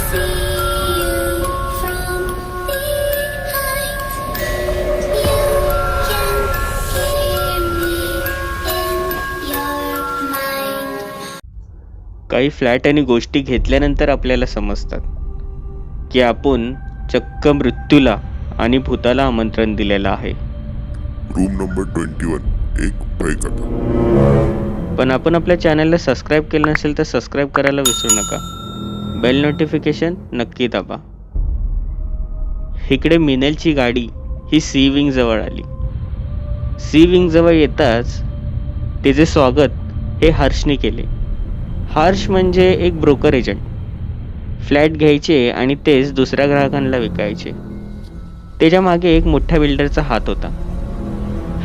काही फ्लॅट आणि गोष्टी घेतल्यानंतर आपल्याला समजतात की आपण चक्क मृत्यूला आणि भूताला आमंत्रण दिलेलं आहे. रूम नंबर 21 एक भय कथा. पण आपण आपल्या चॅनलला सबस्क्राईब केलं नसेल तर सबस्क्राईब करायला विसरू नका. बेल नोटिफिकेशन नक्की दाबा. इकडे मिनलची गाडी ही सी विंग जवळ आली. सी विंग जवळ येताच तिचे स्वागत हे हर्षने केले. हर्ष म्हणजे एक ब्रोकर एजंट. फ्लॅट घ्यायचे आणि तेच दुसऱ्या ग्राहकांना विकायचे. त्याच्या मागे एक मोठ्या बिल्डरचा हात होता.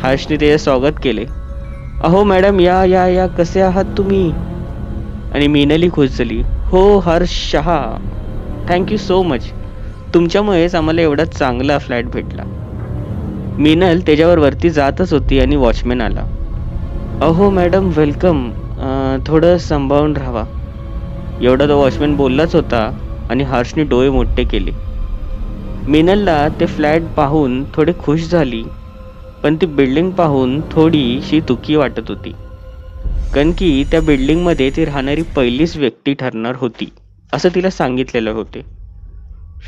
हर्षने त्याचे स्वागत केले. अहो मॅडम, या या या, कसे आहात तुम्ही? आणि मिनलही खुश झाली. हो Harsh Shah, thank you so much. तुमच्यामुळेच आम्हाला एवढा चांगला फ्लॅट भेटला. मिनल त्याच्यावर वरती जातच होती आणि वॉचमॅन आला. अहो मॅडम, वेलकम. थोडं सांभाळून राहा. एवढा तो वॉचमॅन बोललाच होता आणि हर्षने डोळे मोठे केले. मिनलला ते फ्लॅट पाहून थोडी खुश झाली, पण ती बिल्डिंग पाहून थोडीशी दुःखी वाटत होती. कारण की त्या बिल्डिंगमध्ये ती राहणारी पहिलीच व्यक्ती ठरणार होती असं तिला सांगितलेलं होते.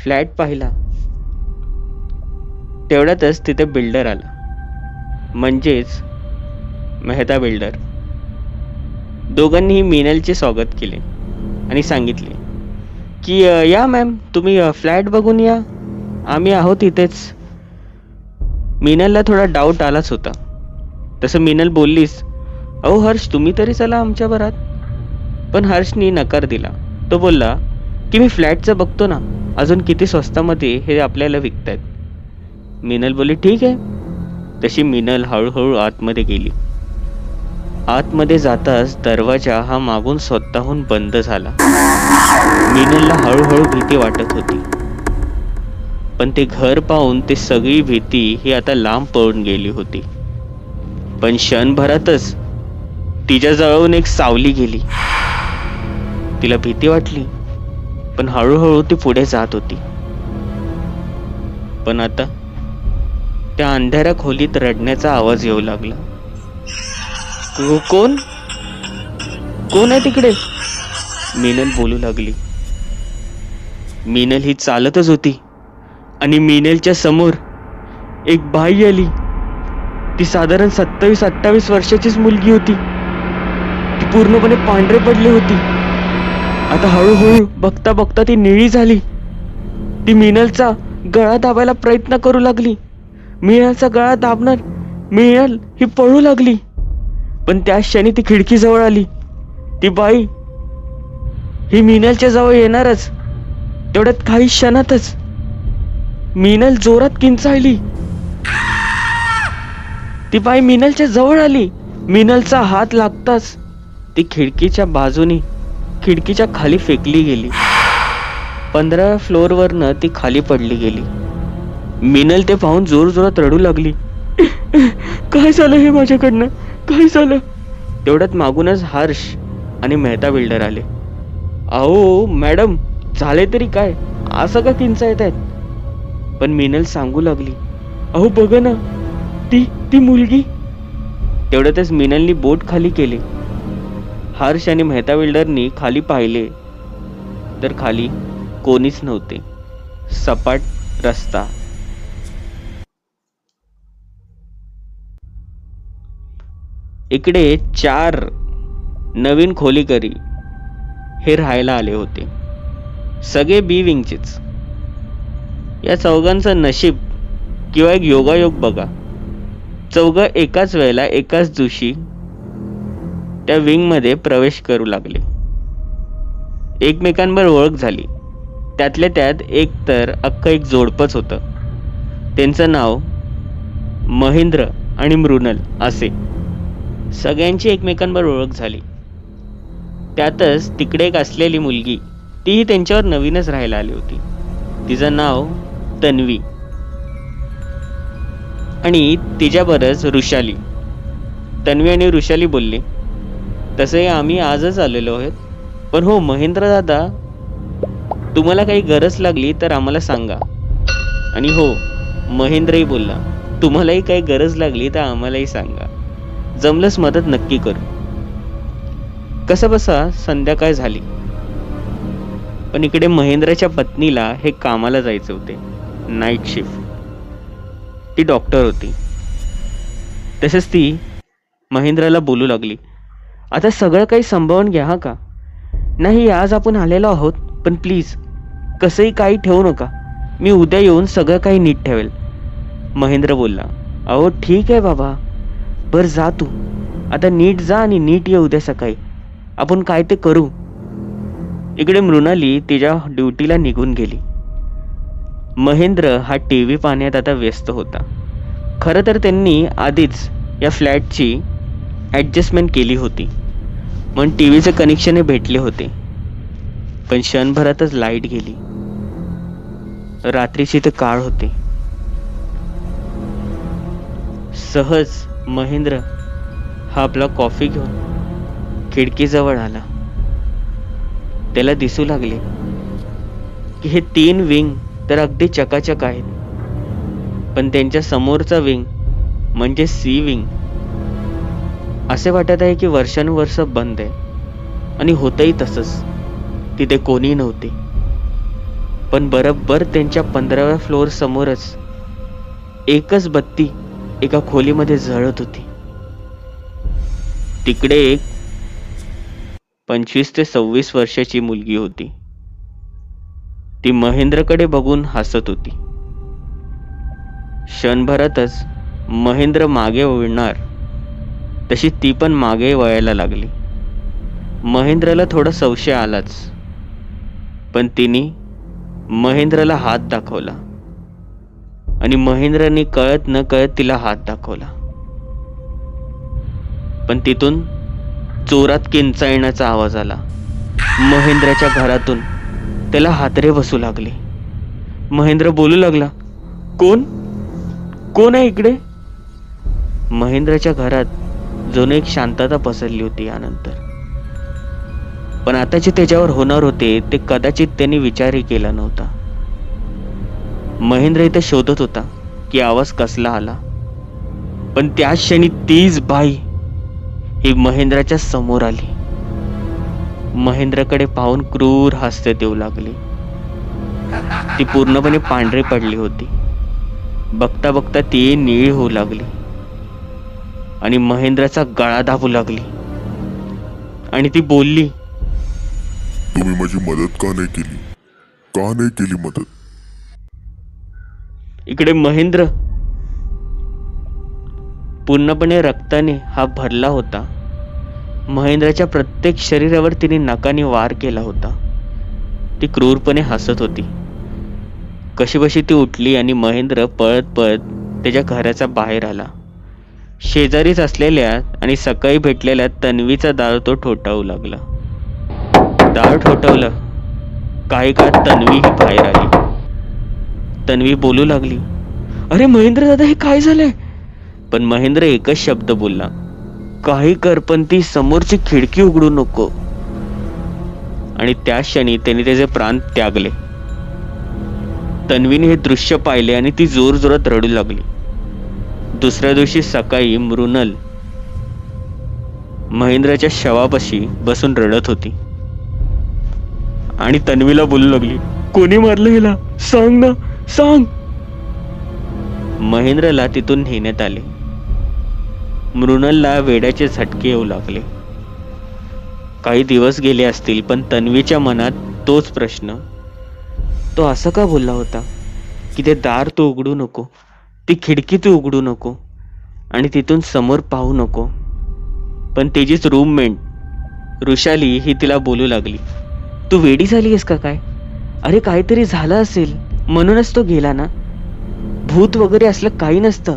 फ्लॅट पाहिला तेवढ्यातच तिथे बिल्डर आला, म्हणजेच मेहता बिल्डर. दोघांनीही मिनलचे स्वागत केले आणि सांगितले की या मॅम, तुम्ही फ्लॅट बघून या, आम्ही आहोत इथेच. मिनलला थोडा डाऊट आलाच होता. तसं मिनल बोललीस, अहो हर्ष, तुम्ही तरी चला आमच्या बरात. पण हर्षनी नकार दिला. तो बोलला की मी फ्लॅटचं बघतो ना, अजून किती स्वस्तामध्ये हे आपल्याला विकतायत. मिनल बोलली ठीक आहे. तशी मिनल हळूहळू आतमध्ये गेली. आतमध्ये जाताच दरवाजा हा मागून स्वतःहून बंद झाला. मिनलला हळूहळू भीती वाटत होती, पण ते घर पाहून ते सगळी भीती ही आता लांब पळून गेली होती. पण क्षणभरातच तिच्या जवळून एक सावली गेली. तिला भीती वाटली, पण हळूहळू ती पुढे जात होती. पण आता त्या अंधाऱ्या खोलीत रडण्याचा आवाज येऊ लागला. कोण कोण आहे तिकडे? मिनल बोलू लागली. मिनल ही चालतच होती आणि मिनलच्या समोर एक बाई आली. ती साधारण 27-28 वर्षाचीच मुलगी होती. ती पूर्णपणे पांढरे पडली होती. आता हळूहळू बघता बघता ती निळी झाली. ती मिनलचा गळा दाबायला प्रयत्न करू लागली. मिनलचा गळा दाबणार, मिनल ही पळू लागली. पण त्या क्षणी ती खिडकीजवळ आली. ती बाई ही मिनलच्या जवळ येणारच. तेवढ्यात काही क्षणातच मिनल जोरात किंचाळली. ती बाई मिनलच्या जवळ आली. मिनलचा हात लागताच ती खिडकीच्या बाजूने खिडकीच्या खाली फेकली गेली. 15व्या फ्लोअरवरनं ती खाली पडली गेली. मिनल ते पाहून जोर जोरात रडू लागली. काय झालं हे माझ्याकडनं, काय झालं? तेवढ्यात मागूनच हर्ष आणि मेहता बिल्डर आले. अहो मॅडम, झाले तरी काय, असं का किंचाळत आहेत? पण मिनल सांगू लागली, अहो बघा ना, ती मुलगी. तेवढ्यातच मिनलनी बोट खाली केले. हर्ष आणि मेहता बिल्डरनी खाली पाहिले तर खाली कोणीच नव्हते. सपाट रस्ता. इकडे 4 नवीन खोलीकरी हे राहायला आले होते. सगळे बी विंगचेच. या चौघांचं नशीब किंवा एक योगायोग बघा. चौघं एकाच वेळेला एकाच दिवशी त्या विंगमध्ये प्रवेश करू लागले. एकमेकांबरोबर ओळख झाली. त्यातल्या त्यात एक तर अख्खं एक जोडपच होतं. त्यांचं नाव महेंद्र आणि मृणाल असे. सगळ्यांची एकमेकांबरोबर ओळख झाली. त्यातच तिकडे एक असलेली मुलगी, तीही त्यांच्यावर नवीनच राहायला आली होती. तिचं नाव तन्वी आणि तिच्याबरोबरच ऋषाली. तन्वी आणि ऋषाली बोलले, तसे आम्ही आजच आलेलो आहोत. पण हो महेंद्र दादा, तुम्हाला काही गरज लागली तर आम्हाला सांगा. आणि हो, महेंद्रही बोलला, तुम्हालाही काही गरज लागली तर आम्हालाही सांगा. जमलंच मदत नक्की करू. कसं बसा संध्याकाळ झाली. पण इकडे महेंद्रच्या पत्नीला हे कामाला जायचे होते, नाईट शिफ्ट. ती डॉक्टर होती. तसेच ती महेंद्रला बोलू लागली, आता सगळं काही सांभाळून घ्या हा का. नाही, आज आपण आलेलो आहोत, पण प्लीज कसंही काही ठेवू नका. मी उद्या येऊन सगळं काही नीट ठेवेल. महेंद्र बोलला, अहो ठीक आहे बाबा, बरं जा तू आता, नीट जा आणि नीट ये उद्या सकाळी. आपण काय ते करू. इकडे मृणाली तिच्या ड्युटीला निघून गेली. महेंद्र हा टीव्ही पाहण्यात आता व्यस्त होता. खरं तर त्यांनी आधीच या फ्लॅटची ॲडजस्टमेंट केली होती, म्हणून टीव्हीचे कनेक्शनही भेटले होते. पण क्षणभरातच लाईट गेली. रात्रीची ते काळ होते. सहज महेंद्र हा आपला कॉफी घेऊन खिडकीजवळ आला. त्याला दिसू लागले की हे 3 विंग तर अगदी चकाचक आहेत, पण त्यांच्या समोरचा विंग म्हणजे सी विंग असे वाटत आहे की वर्षानुवर्ष बंद आहे. आणि होतही तसंच. तिथे कोणी नव्हते. पण बरोबर त्यांच्या 15व्या फ्लोअर समोरच एकच बत्ती एका खोलीमध्ये जळत होती. तिकडे एक 25 ते 26 वर्षाची मुलगी होती. ती महेंद्रकडे बघून हसत होती. क्षणभरातच महेंद्र मागे वळणार तशी ती पण मागे वळायला लागली. महेंद्रला थोडा संशय आलाच, पण तिने महेंद्रला हात दाखवला आणि महेंद्रने कळत न कळत तिला हात दाखवला. पण तिथून जोरात किंचाळण्याचा आवाज आला. महेंद्रच्या घरातून त्याला हादरे बसू लागले. महेंद्र बोलू लागला, कोण कोण आहे इकडे. महेंद्रच्या घरात जणू एक शांतता पसरली होती यानंतर. पण आता जे त्याच्यावर होणार होते ते कदाचित त्यांनी विचारही केला नव्हता. महेंद्र इथे शोधत होता की आवाज कसला आला. पण त्याच क्षणी तीच बाई ही महेंद्राच्या समोर आली. महेंद्रकडे पाहून क्रूर हास्य देऊ लागली. ती पूर्णपणे पांढरी पडली होती. बघता बघता ती निळी होऊ लागली आणि महेंद्राचा गळा दाबू लागली. आणि ती बोलली, तुम्ही माझी मदत का नाही केली, का नाही केली मदत. इकडे महेंद्र पूर्णपणे रक्ताने हा भरला होता. महेंद्राच्या प्रत्येक शरीरावर तिने नखाने वार केला होता. ती क्रूरपणे हसत होती. कशीबशी ती उठली आणि महेंद्र पळत पळत त्याच्या घराच्या बाहेर आला. शेजारीच असलेल्या आणि सकाळी भेटलेल्या तन्वीचा दार तो ठोठावू लागला. दार ठोठावलं. काही काळ तन्वी ही बाहेर आली. तन्वी बोलू लागली, अरे महेंद्र दादा, हे काय झालंय. पण महेंद्र एकच शब्द बोलला, काही कर पण ती समोरची खिडकी उघडू नको. आणि त्या क्षणी त्याने त्याचे प्राण त्यागले. तन्वीने हे दृश्य पाहिले आणि ती जोरजोरात रडू लागली. दुसऱ्या दिवशी सकाळी मृणाल महेंद्रच्या शवापाशी बसून रडत होती आणि तन्वीला बोलू लागली, कोणी मारलं हिला, सांग ना, सांग. महेंद्रला तिथून नेण्यात आले. मृणालला वेड्याचे झटके येऊ लागले. काही दिवस गेले असतील, पण तन्वीच्या मनात तोच प्रश्न. तो असं का बोलला होता की ते दार तू उघडू नको, ती खिडकी तू उघडू नको आणि तिथून समोर पाहू नको. पण तिचीच रूममेट ऋषाली ही तिला बोलू लागली, तू वेडी झाली आहेस का काय. अरे काहीतरी झालं असेल म्हणूनच तो गेला ना. भूत वगैरे असलं काही नसतं,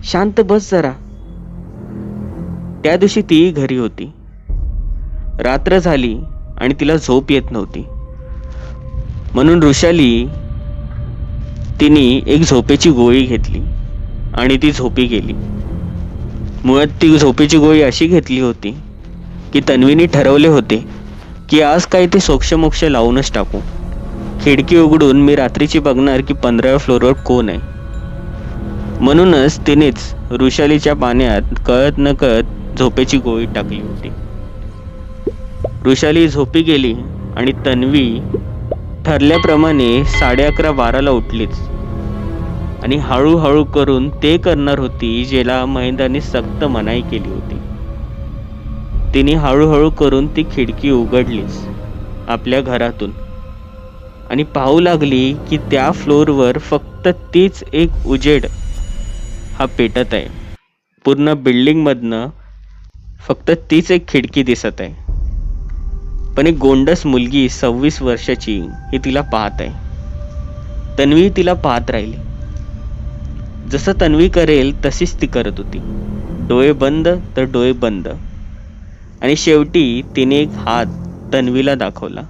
शांत बस जरा. त्या दिवशी ती घरी होती. रात्र झाली आणि तिला झोप येत नव्हती. म्हणून ऋषाली तिने एक झोपेची गोळी घेतली आणि ती झोपी गेली. मुळात ती झोपेची गोळी अशी घेतली होती की तन्वीने ठरवले होते की आज काही ते सोक्षमोक्ष लावूनच टाकू. खिडकी उघडून मी रात्रीची बघणार की 15व्या फ्लोअरवर कोण आहे. म्हणूनच तिनेच वृषालीच्या पाण्यात कळत न कळत झोपेची गोळी टाकली होती. वृषाली झोपी गेली आणि तन्वी ठरल्याप्रमाणे 11:30-12ला उठलीच आणि हळूहळू करून ते करणार होती ज्याला महेंद्राने सक्त मनाई केली होती. तिने हळूहळू करून ती खिडकी उघडलीच आपल्या घरातून आणि पाहू लागली की त्या फ्लोअरवर फक्त तीच एक उजेड हा पेटत आहे. पूर्ण बिल्डिंग मधनं फक्त तीच एक खिडकी दिसत आहे. पण एक गोंडस मुलगी 26 वर्षाची ही तिला पाहत आहे. तन्वी तिला पाहत राहिली. जसं तन्वी करेल तशीच ती करत होती. डोळे बंद तर डोळे बंद आणि शेवटी तिने एक हात तन्वीला दाखवला.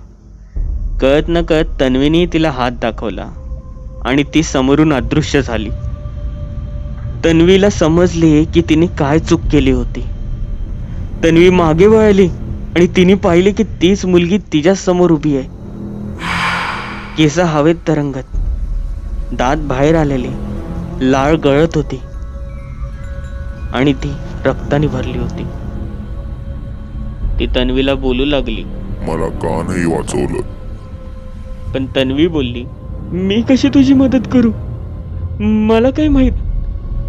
कळत न कळत तन्वीने तिला हात दाखवला आणि ती समोरून अदृश्य झाली. तन्वीला समजले की तिने काय चूक केली होती. तन्वी मागे वळली आणि तिने पाहिले की तीच मुलगी तिच्या समोर उभी आहे. केस हवेत तरंगत, दात बाहेर आलेले, लाळ गळत होती आणि ती रक्ताने भरली होती. ती तन्वीला बोलू लागली, मला का नाही वाचवलं? पण तन्वी बोलली, मी कशी तुझी मदत करू? मला काय माहित.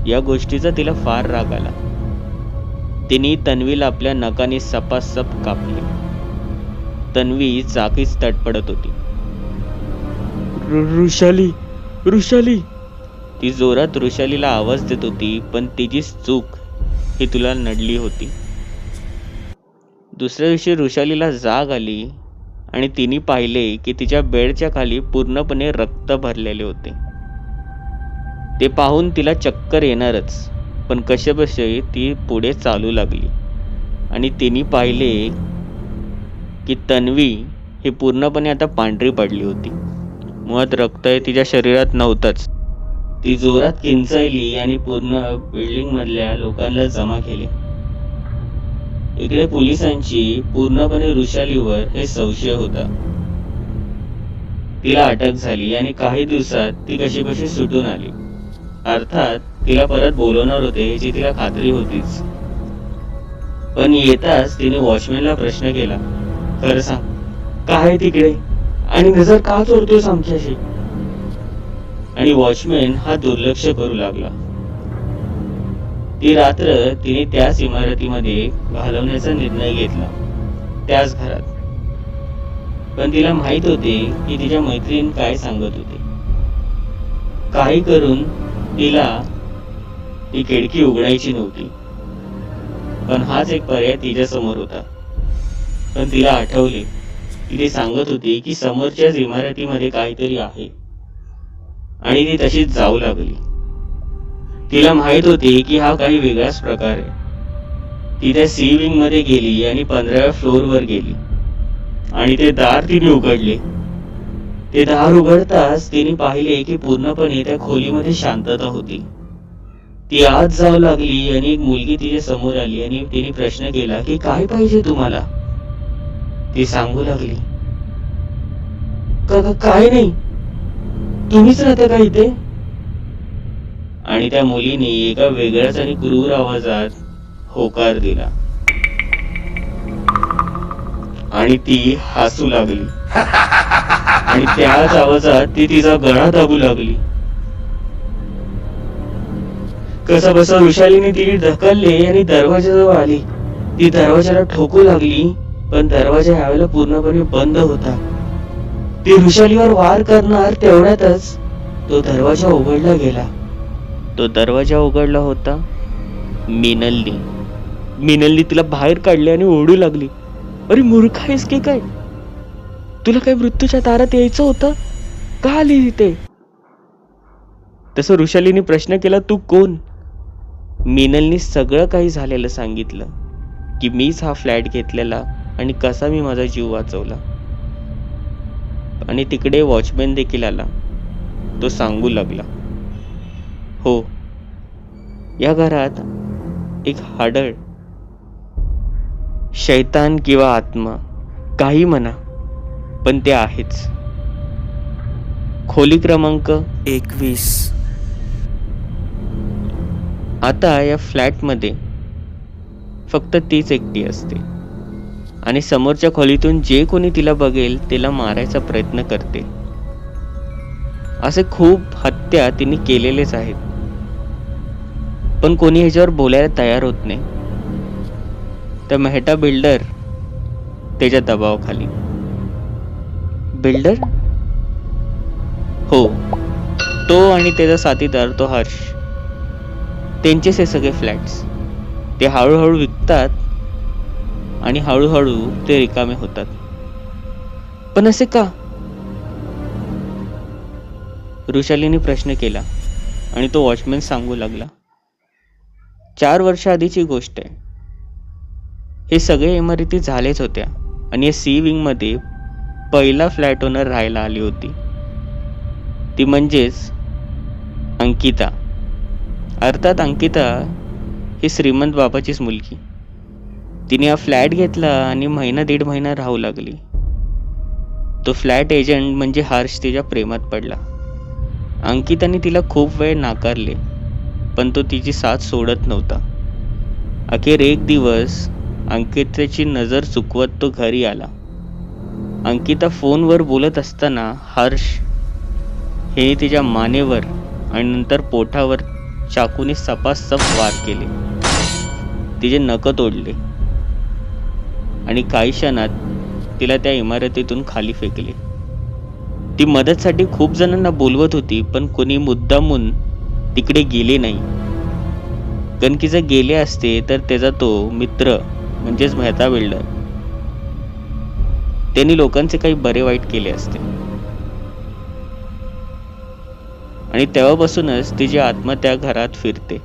या गोष्टीचा तिला फार राग आला. तिने तन्वीला आपल्या नखाने सपासप कापले. तन्वी चाकीच तडपडत होती. ऋषाली, ऋषाली. ती जोरात ऋषालीला आवाज देत होती, पण तिचीच चूक ही तुला नडली होती. दुसऱ्या दिवशी ऋषालीला जाग आली आणि तिने पाहिले की तिच्या बेडच्या खाली पूर्णपणे रक्त भरलेले होते. ते पाहून तिला चक्कर येणारच, पण कसेबसे ती पुढे चालू लागली आणि तिने पाहिले की तन्वी ही पूर्णपणे आता पांढरी पडली होती. मुळात रक्त तिच्या शरीरात नव्हतंच. ती जोरात किंचाळली आणि पूर्ण बिल्डिंग मधल्या लोकांना जमा केले. इकडे पोलिसांची पूर्णपणे ऋषालीवर हे संशय होता. तिला अटक झाली आणि काही दिवसात ती कशी कशी सुटून आली. अर्थात तिला परत बोलवणार होते याची तिला खात्री होतीच. पण येताच तिने वॉचमॅनला प्रश्न केला, खरं सांग काय आहे तिकडे आणि नजर का चोरतोस आमच्याशी? आणि वॉचमॅन हा दुर्लक्ष करू लागला. ती रात्र तिने त्याच इमारतीमध्ये घालवण्याचा निर्णय घेतला, त्याच घरात. पण तिला माहित होते की तिच्या मैत्रीण काय सांगत होते. काही करून तिला ती खिडकी उघडायची नव्हती, पण हाच एक पर्याय तिच्या समोर होता. पण तिला आठवले की ती सांगत होती की समोरच्याच इमारतीमध्ये काहीतरी आहे आणि ती तशीच जाऊ लागली. तिला माहित होते की हा काही वेगळाच प्रकार आहे. ती त्या सी विंग मध्ये गेली आणि 15व्या फ्लोअरवर गेली आणि ते दार तिने उघडले. ते दार उघडताच तिने पाहिले की पूर्णपणे त्या खोलीमध्ये शांतता होती. ती आत जाऊ लागली आणि एक मुलगी तिच्या समोर आली आणि तिने प्रश्न केला की काय पाहिजे तुम्हाला? ती सांगू लागली, काय नाही, तुम्हीच राहता का इथे? आणि त्या मुलीने एका वेगळ्याच आणि क्रूर आवाजात होकार दिला आणि ती हसू लागली आणि त्याच आवाजात ती तिचा गळा दाबू लागली. कसा बसा वृषालीने तिने ढकलले आणि दरवाजाजवळ आली. ती दरवाजाला ठोकू लागली, पण दरवाजा ह्यावेळेला पूर्णपणे बंद होता. ती वृषालीवर वार करणार तेवढ्यातच तो दरवाजा उघडला गेला. तो दरवाजा उघडला होता मिनलनी. मिनलनी तिला बाहेर काढले आणि ओरडू लागली, अरे मूर्ख आहेस की काय? तुला काय मृत्यूच्या दारात यायचं होतं? का आली इथे? तसं वृषालीने प्रश्न केला, तू कोण? मिनलनी सगळं काही झालेलं सांगितलं की मीच हा फ्लॅट घेतलेला आणि कसा मी माझा जीव वाचवला. आणि तिकडे वॉचमॅन देखील आला. तो सांगू लागला, हो, या घरात एक हाडळ, शैतान किंवा आत्मा काही म्हणा, पण ते आहेच. खोली क्रमांक 21. आता या फ्लॅटमध्ये फक्त तीच एकटी असते आणि समोरच्या खोलीतून जे कोणी तिला बघेल तिला मारायचा प्रयत्न करते. असे खूप हत्या तिने केलेलेच आहेत, पण कोणी ह्याच्यावर बोलायला तयार होत नाही. तर मेहता बिल्डर त्याच्या दबावाखाली. बिल्डर? हो, तो आणि त्याचा साथीदार तो हर्ष, त्यांचेच हे सगळे फ्लॅट्स. ते हळूहळू विकतात आणि हळूहळू ते रिकामे होतात. पण असे का? वृषालीने प्रश्न केला आणि तो वॉचमॅन सांगू लागला. 4 वर्ष आधीची गोष्ट आहे. हे सगळे इमारती झालेच होत्या आणि या सी विंग मध्ये पहिला फ्लॅट ओनर राहायला आली होती. ती म्हणजेच अंकिता. अर्थात अंकिता ही श्रीमंत बाबाचीच मुलगी. तिने हा फ्लॅट घेतला आणि 1.5 महिना राहू लागली. तो फ्लॅट एजंट म्हणजे हर्ष तिच्या प्रेमात पडला. अंकिताने तिला खूप वेळ नाकारले, पण तो तिची साथ सोडत नव्हता. अखेर एक दिवस अंकिताची नजर चुकवत तो घरी आला. अंकिता फोनवर बोलत असताना हर्ष हे तिच्या मानेवर आणि नंतर पोटावर चाकूने सपासप वार केले. तिचे नख तोडले आणि काही क्षणात तिला त्या इमारतीतून खाली फेकले. ती मदतसाठी खूप जणांना बोलवत होती, पण कोणी मुद्दामून तिकडे गेले नाही. कारण की जर गेले असते तर त्याचा तो मित्र म्हणजेच मेहता बिल्डर त्यांनी लोकांचे काही बरे वाईट केले असते. आणि तेव्हापासूनच तिची आत्मा त्या घरात फिरते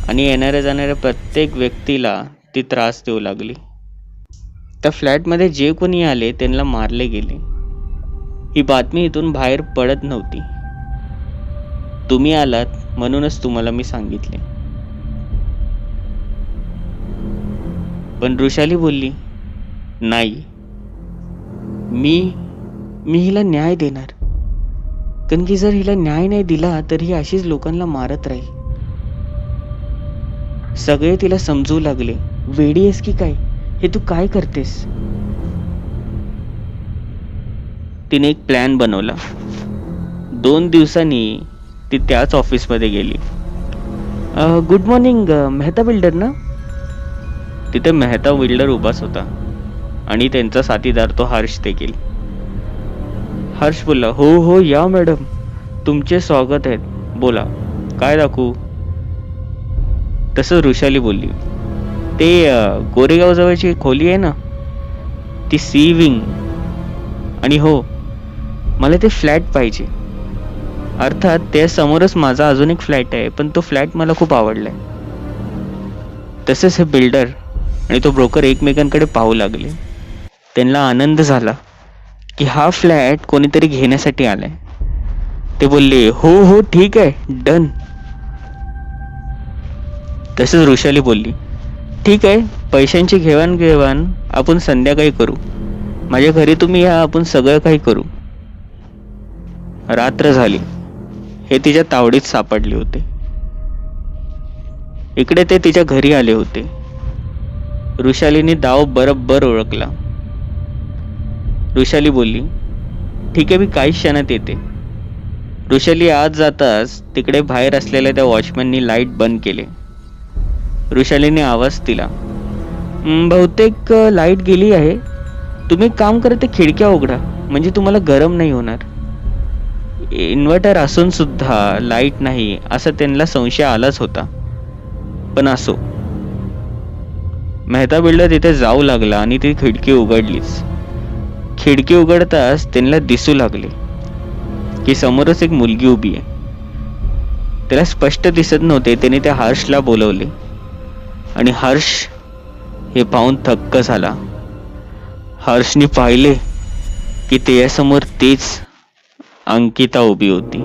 आणि येणाऱ्या जाणाऱ्या प्रत्येक व्यक्तीला ती त्रास देऊ लागली. त्या फ्लॅटमध्ये जे कोणी आले त्यांना मारले गेले. ही बातमी इथून बाहेर पडत नव्हती. तुम्ही आलात म्हणूनच तुम्हाला मी सांगितले. पण वृषाली बोलली, नाही, मी हिला न्याय देणार. कारण की जर हिला न्याय नाही दिला तर ही अशीच लोकांना मारत राहील. सगळे तिला समजू लागले, वेडी आहेस की काय, हे तू काय करतेस? तिने एक प्लॅन बनवला. 2 दिवसांनी ती त्याच ऑफिसमध्ये गेली. गुड मॉर्निंग, मेहता बिल्डर ना? तिथे मेहता बिल्डर उभाच होता आणि त्यांचा साथीदार तो हर्ष देखील. हर्ष बोलला, हो या मॅडम, तुमचे स्वागत आहेत. बोला, काय दाखवू? तसं वृषाली बोलली, ते गोरेगाव जवळची खोली आहे ना, ती सी विंग. आणि हो, मला ते फ्लॅट पाहिजे. अर्थात त्या समोरच माझा अजून एक फ्लॅट आहे, पण तो फ्लॅट मला खूप आवडलाय. तसेच हे बिल्डर आणि तो ब्रोकर एकमेकांकडे पाहू लागले. त्यांना आनंद झाला की हा फ्लॅट कोणीतरी घेण्यासाठी आलाय. ते बोलले, हो ठीक आहे, डन. तसेच वृषाली बोलली, ठीक आहे, पैशांची घेवाणघेवाण आपण संध्याकाळी करू. माझ्या घरी तुम्ही या, आपण सगळं काही करू. रात्र झाली. हे तिच्या तावडीत सापडले होते. इकडे ते तिच्या घरी आले होते. वृषालीने दाव बरोबर ओळखला. वृषाली बोलली, ठीक आहे, मी काही क्षणात येते. वृषाली आत जाताच तिकडे बाहेर असलेल्या त्या वॉचमॅननी लाईट बंद केले. वृषालीने आवाज दिला, बहुतेक लाईट गेली आहे. तुम्ही एक काम करा, ते खिडक्या उघडा, म्हणजे तुम्हाला गरम नाही होणार. इन्व्हर्टर असून सुद्धा लाईट नाही असा त्यांना संशय आलाच होता. पण असो, मेहता बिल्डर तिथे जाऊ लागला आणि ती खिडकी उघडलीच. खिडकी उघडताच त्यांना दिसू लागले की समोरच एक मुलगी उभी आहे. त्याला स्पष्ट दिसत नव्हते. त्याने त्या हर्षला बोलवले आणि हर्ष हे पाहून थक्क झाला. हर्षने पाहिले की त्याच्यासमोर तीच अंकिता उभी होती.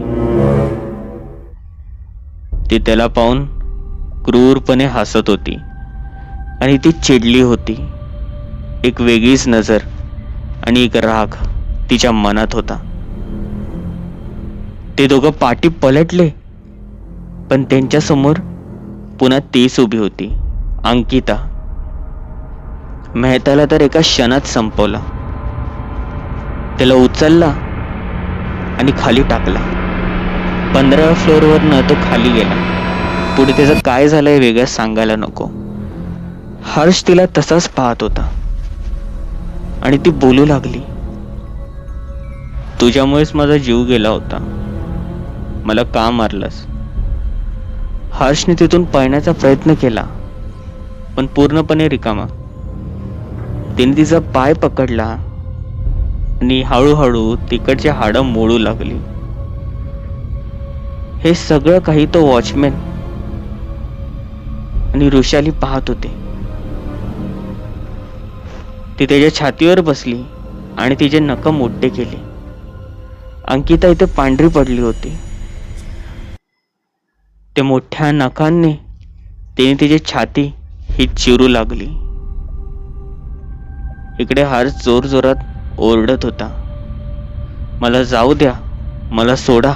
ती त्याला पाहून क्रूरपणे हसत होती आणि ती चिडली होती. एक वेगळीच नजर आणि एक राग तिच्या मनात होता. ते दोघं पाठी पलटले, पण त्यांच्या समोर पुन्हा तीच उभी होती, अंकिता. मेहताला तर एका क्षणात संपवला. त्याला उचलला आणि खाली टाकला. 15व्या फ्लोअरवरनं तो खाली गेला. पुढे त्याचं काय झालंय वेगळं सांगायला नको. हर्ष तिला तसाच पाहत होता आणि ती बोलू लागली, तुझ्यामुळेच माझा जीव गेला होता, मला का मारलंस? हर्षने तिथून पळण्याचा प्रयत्न केला, पण पूर्णपणे रिकामा. तिने तिचा पाय पकडला आणि हळूहळू तिकडची हाडं मोडू लागली. हे सगळं काही तो वॉचमॅन आणि ऋषाली पाहत होते. ती त्याच्या छातीवर बसली आणि तिचे नख मोठे केले. अंकिता इथे पांढरी पडली होती. ते मोठ्या नखांनी तिने तिची छाती ही चिरू लागली. इकडे हर्ष जोरजोरात ओरडत होता, मला जाऊ द्या, मला सोडा.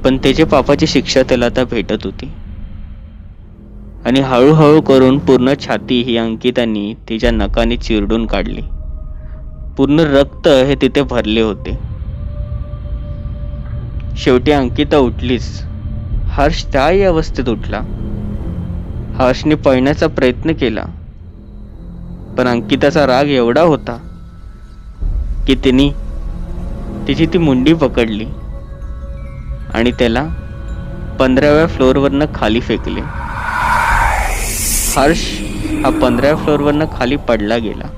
पण त्याच्या पापाची शिक्षा त्याला आता भेटत होती. आणि हळूहळू करून पूर्ण छाती ही अंकितांनी तिच्या नखाने चिरडून काढली. पूर्ण रक्त हे तिथे भरले होते. शेवटी अंकिता उठलीच. हर्ष त्याही अवस्थेत उठला. हर्षने पळण्याचा प्रयत्न केला, पण अंकिताचा राग एवढा होता की तिने तिची ती मुंडी पकडली आणि त्याला 15व्या फ्लोअरवरनं खाली फेकले. हर्ष हा 15व्या फ्लोअरवरनं खाली पडला गेला.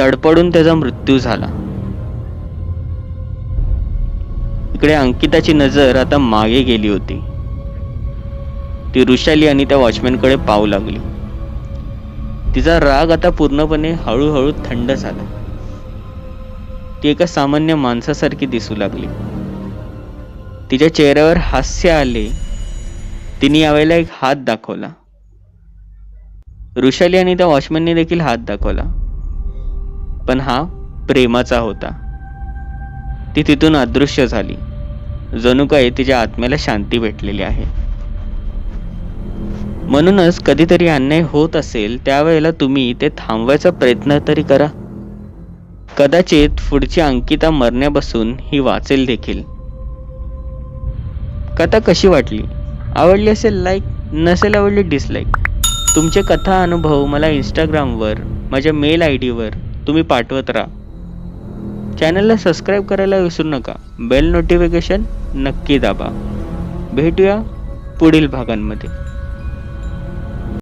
तडपडून त्याचा मृत्यू झाला. इकडे अंकिताची नजर आता मागे गेली होती. ती ऋषाली आणि त्या वॉचमॅनकडे पाहू लागली. तिचा राग आता पूर्णपणे हळूहळू थंड झाला. ती एका सामान्य माणसासारखी दिसू लागली. तिच्या चेहऱ्यावर हास्य आले. तिने यावेळेला एक हात दाखवला. ऋषाली आणि त्या वॉचमॅनने देखील हात दाखवला, पण हा प्रेमाचा होता. ती तिथून अदृश्य झाली. जणू काही तिच्या आत्म्याला शांती भेटलेली आहे. म्हणूनच कधीतरी अन्याय होत असेल त्यावेळेला तुम्ही ते थांबवायचा प्रयत्न तरी करा. कदाचित पुढची अंकिता मरण्यापासून ही वाचेल देखील. कथा कशी वाटली? आवडली असेल लाईक, नसेल आवडली डिसलाईक. तुमचे कथा अनुभव मला इंस्टाग्रामवर माझ्या मेल ID वर तुम्ही पाठवत राहा. चॅनलला सबस्क्राईब करायला विसरू नका. बेल नोटिफिकेशन नक्की दाबा. भेटूया पुढील भागांमध्ये.